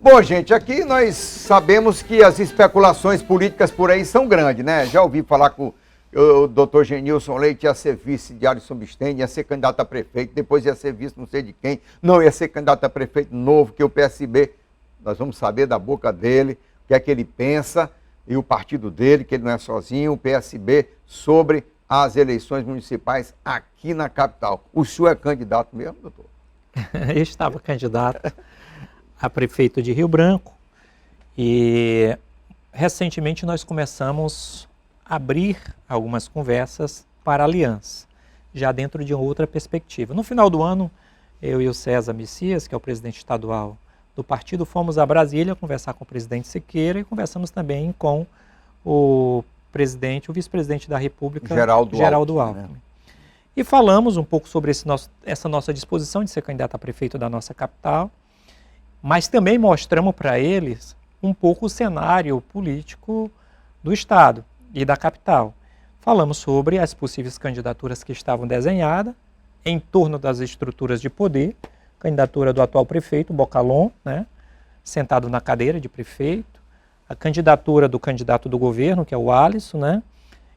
Bom, gente, aqui nós sabemos que as especulações políticas por aí são grandes, né? Já ouvi falar que o doutor Genilson Leite ia ser vice de Alisson Bistém, ia ser candidato a prefeito, depois ia ser vice não sei de quem, não ia ser candidato a prefeito novo, que o PSB, nós vamos saber da boca dele, o que é que ele pensa, e o partido dele, que ele não é sozinho, o PSB, sobre as eleições municipais aqui na capital. O senhor é candidato mesmo, doutor? Eu estava candidato a prefeito de Rio Branco e recentemente nós começamos a abrir algumas conversas para aliança, já dentro de outra perspectiva. No final do ano, eu e o César Messias, que é o presidente estadual do partido, fomos a Brasília conversar com o presidente Siqueira e conversamos também com o presidente, o vice-presidente da República, Geraldo Alckmin. Né? E falamos um pouco sobre essa nossa disposição de ser candidato a prefeito da nossa capital, mas também mostramos para eles um pouco o cenário político do Estado e da capital. Falamos sobre as possíveis candidaturas que estavam desenhadas em torno das estruturas de poder, candidatura do atual prefeito, Bocalon, né, sentado na cadeira de prefeito, a candidatura do candidato do governo, que é o Alisson, né,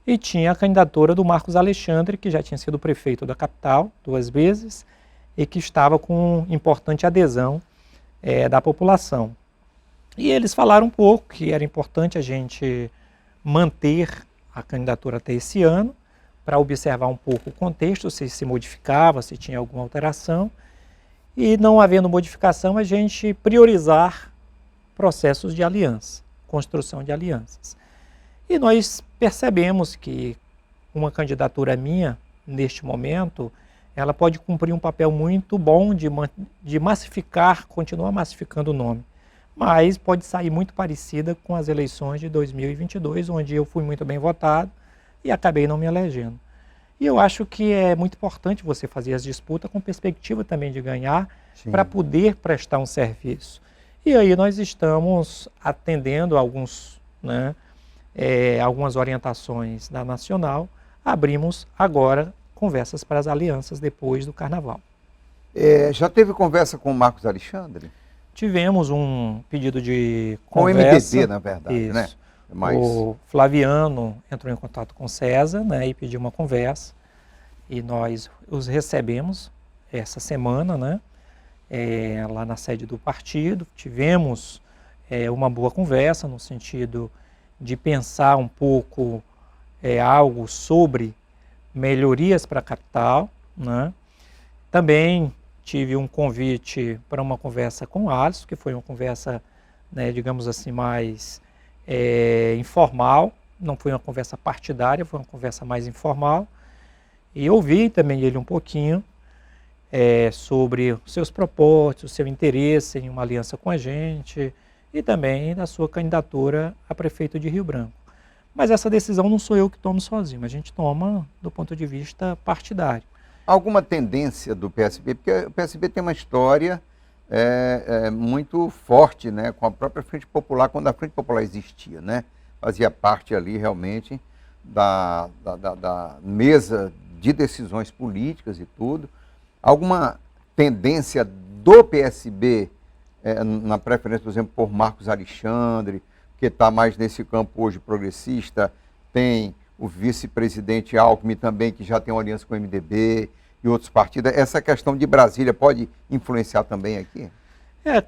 e tinha a candidatura do Marcos Alexandre, que já tinha sido prefeito da capital 2 vezes e que estava com importante adesão da população. E eles falaram um pouco que era importante a gente manter a candidatura até esse ano, para observar um pouco o contexto, se modificava, se tinha alguma alteração, e não havendo modificação, a gente priorizar processos de aliança, construção de alianças. E nós percebemos que uma candidatura minha, neste momento, ela pode cumprir um papel muito bom de massificar, continuar massificando o nome, mas pode sair muito parecida com as eleições de 2022, onde eu fui muito bem votado e acabei não me elegendo. E eu acho que é muito importante você fazer as disputas com perspectiva também de ganhar, para poder prestar um serviço. E aí nós estamos atendendo algumas orientações da Nacional, abrimos agora conversas para as alianças depois do Carnaval. Já teve conversa com o Marcos Alexandre? Tivemos um pedido de conversa. Com o MDB, na verdade, isso, né? Mas... O Flaviano entrou em contato com o César, né, e pediu uma conversa. E nós os recebemos essa semana, né, lá na sede do partido. Tivemos uma boa conversa no sentido de pensar um pouco algo sobre melhorias para a capital, né? Também tive um convite para uma conversa com o Alisson, que foi uma conversa, né, digamos assim, mais informal, não foi uma conversa partidária, foi uma conversa mais informal. E ouvi também ele um pouquinho sobre os seus propósitos, o seu interesse em uma aliança com a gente e também da sua candidatura a prefeito de Rio Branco. Mas essa decisão não sou eu que tomo sozinho, a gente toma do ponto de vista partidário. Alguma tendência do PSB? Porque o PSB tem uma história muito forte, né, com a própria Frente Popular, quando a Frente Popular existia, né? Fazia parte ali realmente da mesa de decisões políticas e tudo. Alguma tendência do PSB na preferência, por exemplo, por Marcos Alexandre, que está mais nesse campo hoje progressista, tem o vice-presidente Alckmin também, que já tem uma aliança com o MDB e outros partidos. Essa questão de Brasília pode influenciar também aqui?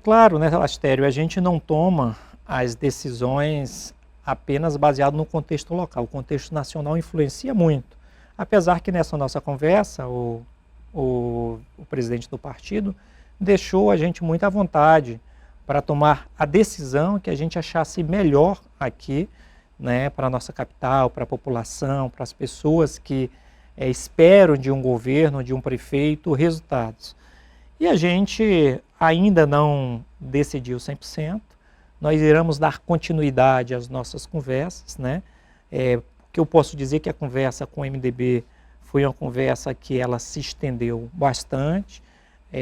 Claro, né, Astério, a gente não toma as decisões apenas baseado no contexto local. O contexto nacional influencia muito. Apesar que nessa nossa conversa, o presidente do partido deixou a gente muito à vontade para tomar a decisão que a gente achasse melhor aqui, né, para a nossa capital, para a população, para as pessoas que esperam de um governo, de um prefeito, resultados. E a gente ainda não decidiu 100%, nós iremos dar continuidade às nossas conversas, né? Que eu posso dizer que a conversa com o MDB foi uma conversa que ela se estendeu bastante,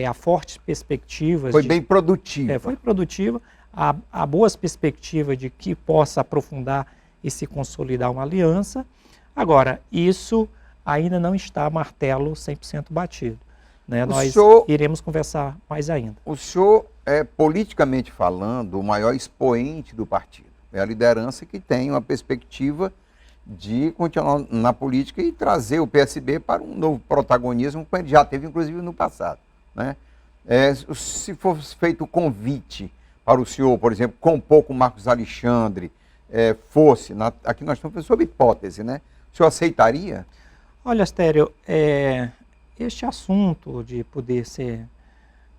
há fortes perspectivas. Foi bem produtiva. Foi produtiva, há boas perspectivas de que possa aprofundar e se consolidar uma aliança. Agora, isso ainda não está martelo 100% batido, né? Nós iremos conversar mais ainda. O senhor é, politicamente falando, o maior expoente do partido. É a liderança que tem uma perspectiva de continuar na política e trazer o PSB para um novo protagonismo, como ele já teve, inclusive, no passado, né? Se fosse feito o convite para o senhor, por exemplo, compor com o Marcos Alexandre, aqui nós estamos sob hipótese, né? O senhor aceitaria? Olha, Astério, este assunto de poder ser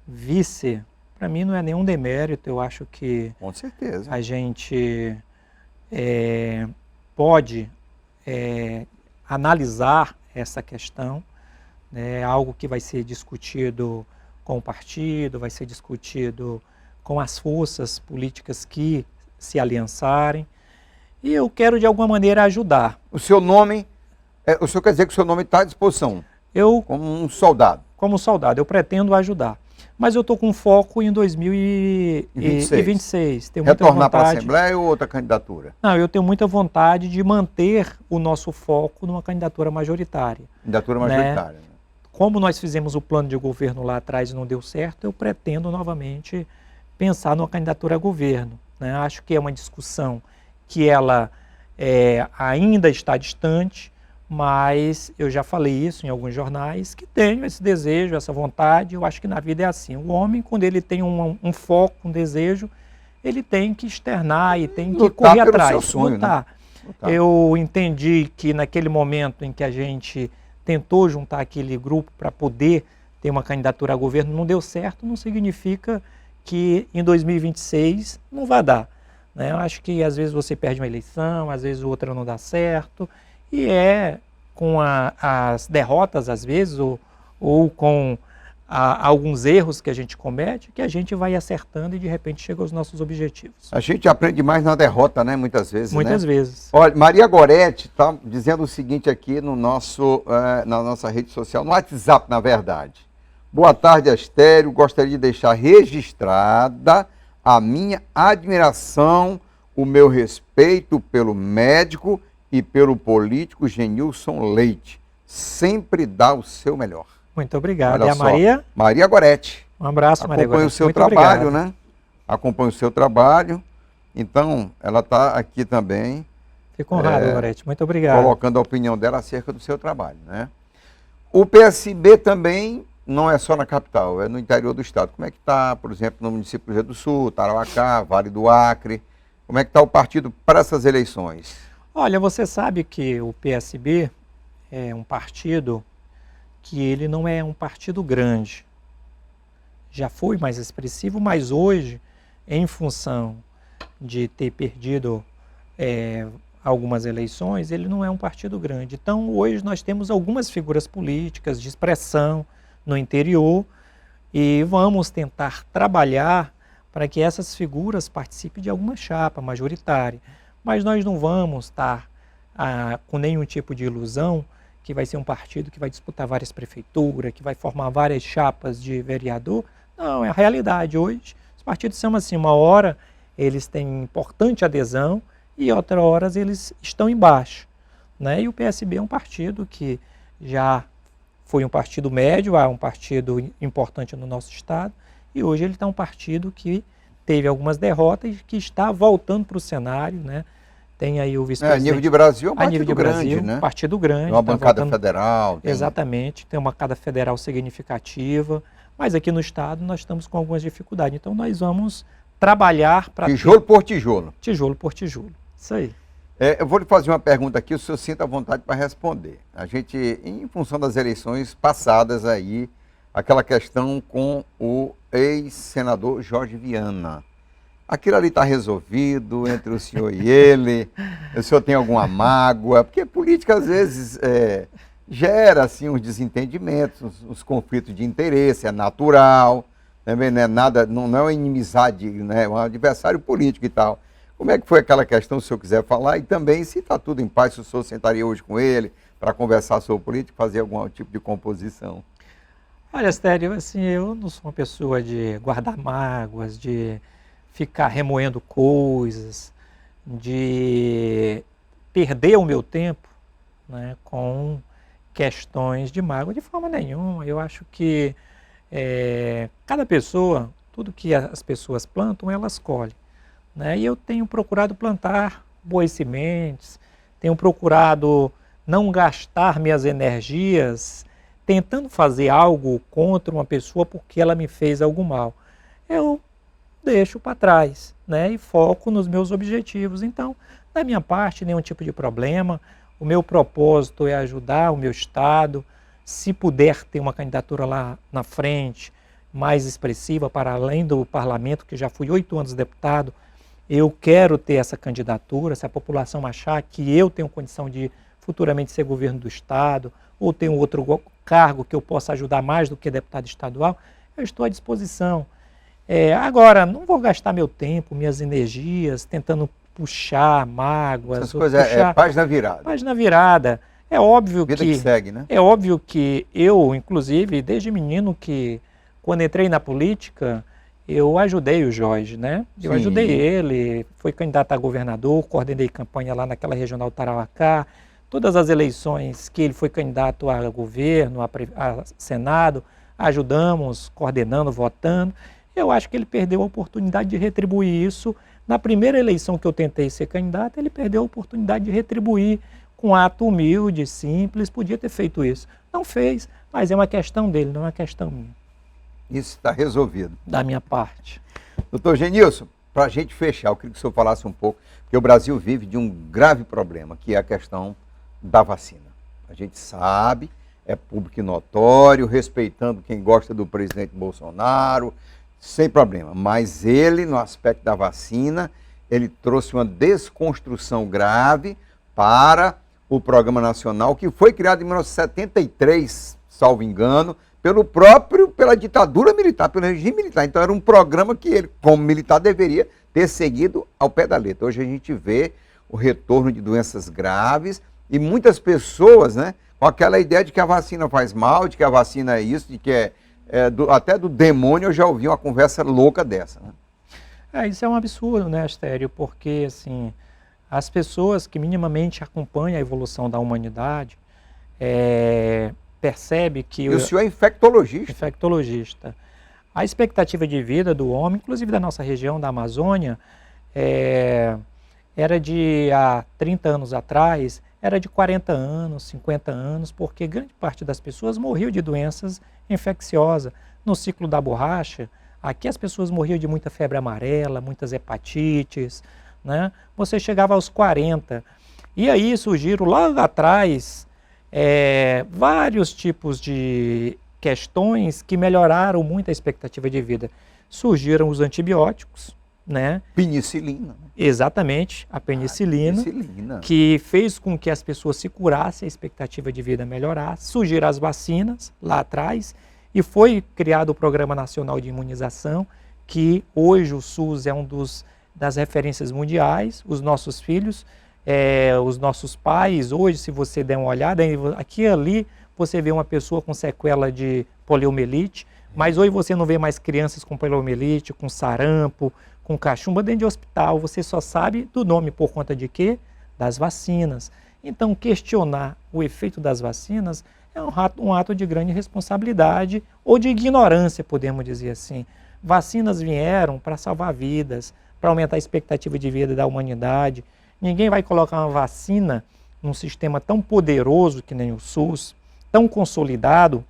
vice, para mim não é nenhum demérito. Eu acho que com certeza a gente pode analisar essa questão, né? Algo que vai ser discutido com o partido, vai ser discutido com as forças políticas que se aliançarem, e eu quero de alguma maneira ajudar. O seu nome, o senhor quer dizer que o seu nome está à disposição? Eu, como um soldado? Como soldado, eu pretendo ajudar. Mas eu estou com foco em 2026. Tenho muita retornar para a vontade... Assembleia ou outra candidatura? Não, eu tenho muita vontade de manter o nosso foco numa candidatura majoritária. Candidatura majoritária. Né? Como nós fizemos o plano de governo lá atrás e não deu certo, eu pretendo novamente pensar numa candidatura a governo, né? Acho que é uma discussão que ela ainda está distante, mas eu já falei isso em alguns jornais, que tenho esse desejo, essa vontade. Eu acho que na vida é assim. O homem, quando ele tem um foco, um desejo, ele tem que externar e tem que correr atrás, seu sonho, lutar. Né? Lutar. Eu entendi que naquele momento em que a gente tentou juntar aquele grupo para poder ter uma candidatura a governo, não deu certo, não significa que em 2026 não vai dar, né? Eu acho que às vezes você perde uma eleição, às vezes outra não dá certo, e com as derrotas, às vezes, ou com alguns erros que a gente comete, que a gente vai acertando e de repente chega aos nossos objetivos. A gente aprende mais na derrota, né? Muitas vezes. Muitas vezes. Olha, Maria Goretti está dizendo o seguinte aqui no na nossa rede social, no WhatsApp, na verdade. Boa tarde, Astério. Gostaria de deixar registrada a minha admiração, o meu respeito pelo médico e pelo político Genilson Leite. Sempre dá o seu melhor. Muito obrigado. Olha e a Maria? Maria Goretti. Um abraço, Maria Goretti. Acompanha o seu trabalho, né? Acompanha o seu trabalho. Então, ela está aqui também. Fico honrado, Goretti. Muito obrigado. Colocando a opinião dela acerca do seu trabalho, né? O PSB também não é só na capital, é no interior do estado. Como é que está, por exemplo, no município do Rio Grande do Sul, Tarauacá, Vale do Acre? Como é que está o partido para essas eleições? Olha, você sabe que o PSB é um partido que ele não é um partido grande. Já foi mais expressivo, mas hoje, em função de ter perdido algumas eleições, ele não é um partido grande. Então, hoje nós temos algumas figuras políticas de expressão no interior e vamos tentar trabalhar para que essas figuras participem de alguma chapa majoritária. Mas nós não vamos estar com nenhum tipo de ilusão que vai ser um partido que vai disputar várias prefeituras, que vai formar várias chapas de vereador. Não, é a realidade hoje. Os partidos são assim, uma hora eles têm importante adesão e outra hora eles estão embaixo, né? E o PSB é um partido que já foi um partido médio, um partido importante no nosso estado, e hoje ele está um partido que teve algumas derrotas e que está voltando para o cenário, né? Tem aí o vice-presidente. A nível de Brasil é um partido partido grande, Brasil, né? Partido grande. Uma bancada federal. Exatamente, tem uma bancada federal significativa, mas aqui no estado nós estamos com algumas dificuldades. Então nós vamos trabalhar para... Tijolo por tijolo. Tijolo por tijolo, isso aí. Eu vou lhe fazer uma pergunta aqui, o senhor sinta à vontade para responder. A gente, em função das eleições passadas aí, aquela questão com o ex-senador Jorge Viana. Aquilo ali está resolvido entre o senhor e ele? O senhor tem alguma mágoa? Porque política, às vezes, gera assim, uns desentendimentos, uns conflitos de interesse, é natural, também não é nada, não é uma inimizade, né? É um adversário político e tal. Como é que foi aquela questão, se o senhor quiser falar? E também, se está tudo em paz, se o senhor sentaria hoje com ele para conversar sobre política, fazer algum tipo de composição? Olha, Astério, assim, eu não sou uma pessoa de guardar mágoas, de ficar remoendo coisas, de perder o meu tempo, né, com questões de mágoa, de forma nenhuma. Eu acho que cada pessoa, Tudo que as pessoas plantam, elas colhem, né? E eu tenho procurado plantar boas sementes, tenho procurado não gastar minhas energias tentando fazer algo contra uma pessoa porque ela me fez algo mal. Eu deixo para trás, né? E foco nos meus objetivos. Então, da minha parte, nenhum tipo de problema. O meu propósito é ajudar o meu estado. Se puder ter uma candidatura lá na frente, mais expressiva, para além do parlamento, que já fui 8 anos deputado, eu quero ter essa candidatura. Se a população achar que eu tenho condição de futuramente ser governo do estado, ou tenho outro cargo que eu possa ajudar mais do que deputado estadual, eu estou à disposição. Agora, não vou gastar meu tempo, minhas energias, tentando puxar mágoas. Essas coisas puxar página virada. Página virada. É óbvio Vida que segue, né? É óbvio que eu, inclusive, desde menino, que quando entrei na política, eu ajudei o Jorge, né? Eu Sim. ajudei ele, foi candidato a governador, coordenei campanha lá naquela regional Tarauacá. Todas as eleições que ele foi candidato a governo, a Senado, ajudamos, coordenando, votando. Eu acho que ele perdeu a oportunidade de retribuir isso. Na primeira eleição que eu tentei ser candidato, ele perdeu a oportunidade de retribuir com um ato humilde, simples, podia ter feito isso. Não fez, mas é uma questão dele, não é uma questão minha. Isso está resolvido. Da minha parte. Doutor Genilson, para a gente fechar, eu queria que o senhor falasse um pouco, porque o Brasil vive de um grave problema, que é a questão da vacina. A gente sabe, é público e notório, respeitando quem gosta do presidente Bolsonaro, sem problema. Mas ele, no aspecto da vacina, ele trouxe uma desconstrução grave para o Programa Nacional, que foi criado em 1973, salvo engano, pela ditadura militar, pelo regime militar. Então era um programa que ele, como militar, deveria ter seguido ao pé da letra. Hoje a gente vê o retorno de doenças graves e muitas pessoas, né, com aquela ideia de que a vacina faz mal, de que a vacina é isso, de que até do demônio. Eu já ouvi uma conversa louca dessa, né? Isso é um absurdo, né, Astério? Porque, assim, as pessoas que minimamente acompanham a evolução da humanidade percebem que... E o senhor é infectologista. Infectologista. A expectativa de vida do homem, inclusive da nossa região, da Amazônia, era de, há 30 anos atrás, era de 40 anos, 50 anos, porque grande parte das pessoas morriam de doenças infecciosas. No ciclo da borracha, aqui as pessoas morriam de muita febre amarela, muitas hepatites, né? Você chegava aos 40. E aí surgiram lá atrás vários tipos de questões que melhoraram muito a expectativa de vida. Surgiram os antibióticos, né? Penicilina. Exatamente, a penicilina, que fez com que as pessoas se curassem, a expectativa de vida melhorasse. Surgiram as vacinas lá atrás e foi criado o Programa Nacional de Imunização, que hoje o SUS é das referências mundiais. Os nossos filhos, os nossos pais, hoje, se você der uma olhada, aqui e ali você vê uma pessoa com sequela de poliomielite, mas hoje você não vê mais crianças com poliomielite, com sarampo, com cachumba dentro de hospital. Você só sabe do nome por conta de quê? Das vacinas. Então, questionar o efeito das vacinas é um ato de grande responsabilidade ou de ignorância, podemos dizer assim. Vacinas vieram para salvar vidas, para aumentar a expectativa de vida da humanidade. Ninguém vai colocar uma vacina num sistema tão poderoso que nem o SUS, tão consolidado,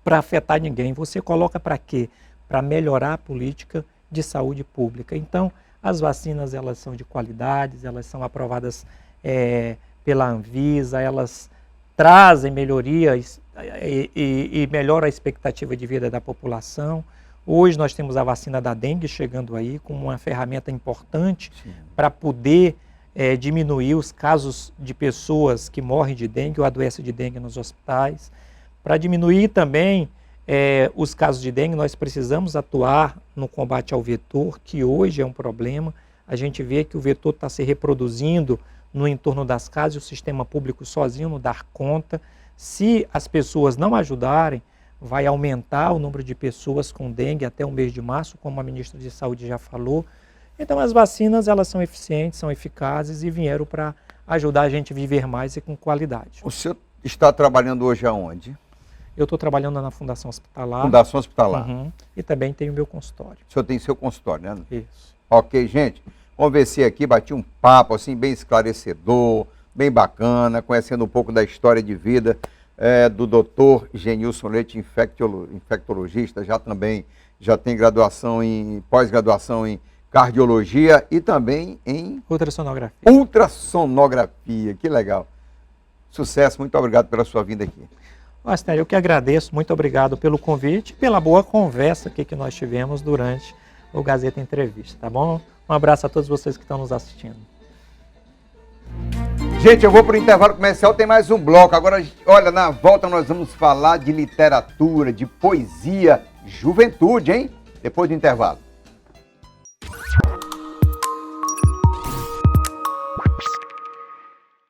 para afetar ninguém. Você coloca para quê? Para melhorar a política de saúde pública. Então, as vacinas, elas são de qualidade, elas são aprovadas pela Anvisa, elas trazem melhorias e melhoram a expectativa de vida da população. Hoje nós temos a vacina da dengue chegando aí como uma ferramenta importante para poder diminuir os casos de pessoas que morrem de dengue ou adoecem de dengue nos hospitais. Para diminuir também os casos de dengue, nós precisamos atuar no combate ao vetor, que hoje é um problema. A gente vê que o vetor está se reproduzindo no entorno das casas e o sistema público sozinho não dá conta. Se as pessoas não ajudarem, vai aumentar o número de pessoas com dengue até o mês de março, como a ministra de Saúde já falou. Então as vacinas, elas são eficientes, são eficazes e vieram para ajudar a gente a viver mais e com qualidade. O senhor está trabalhando hoje aonde? Eu estou trabalhando na Fundação Hospitalar. Fundação Hospitalar. Uhum, e também tenho meu consultório. O senhor tem seu consultório, né? Isso. Ok, gente. Conversei aqui, bati um papo assim, bem esclarecedor, bem bacana, conhecendo um pouco da história de vida do doutor Genilson Leite, infectologista, já tem pós-graduação em cardiologia e também em ultrassonografia. Que legal. Sucesso, muito obrigado pela sua vinda aqui. Astério, eu que agradeço, muito obrigado pelo convite e pela boa conversa aqui que nós tivemos durante o Gazeta Entrevista, tá bom? Um abraço a todos vocês que estão nos assistindo. Gente, eu vou para o intervalo comercial, tem mais um bloco. Agora, olha, na volta nós vamos falar de literatura, de poesia, juventude, hein? Depois do intervalo.